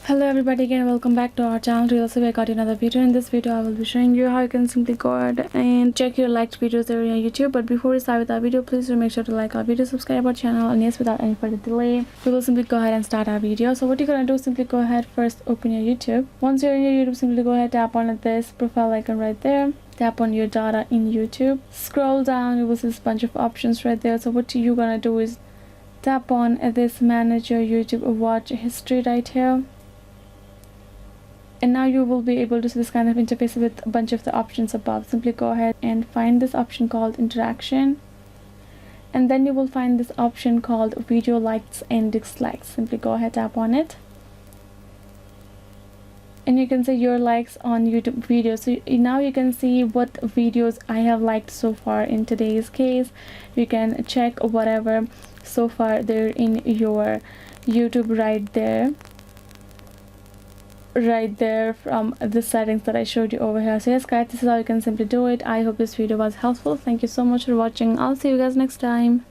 Hello everybody, again welcome back to our channel. Today also I got another video. In this video I will be showing you how you can simply go ahead and check your liked videos there on YouTube. But before we start with our video, please do make sure to like our video, subscribe our channel, and yes, without any further delay we will simply go ahead and start our video. So what you're gonna do is simply go ahead, first open your YouTube. Once you're in your YouTube, simply go ahead, tap on this profile icon right there, tap on your data in YouTube, scroll down, you will see this bunch of options right there. So what you're gonna do is tap on this manage your YouTube watch history right here. And now you will be able to see this kind of interface with a bunch of the options above. Simply go ahead and find this option called interaction, and then you will find this option called video likes and dislikes. Simply go ahead, tap on it, and you can see your likes on YouTube videos. So now you can see what videos I have liked so far. In today's case, you can check whatever so far there in your YouTube right there from the settings that I showed you over here. So yes guys, this is how you can simply do it. I hope this video was helpful. Thank you so much for watching. I'll see you guys next time.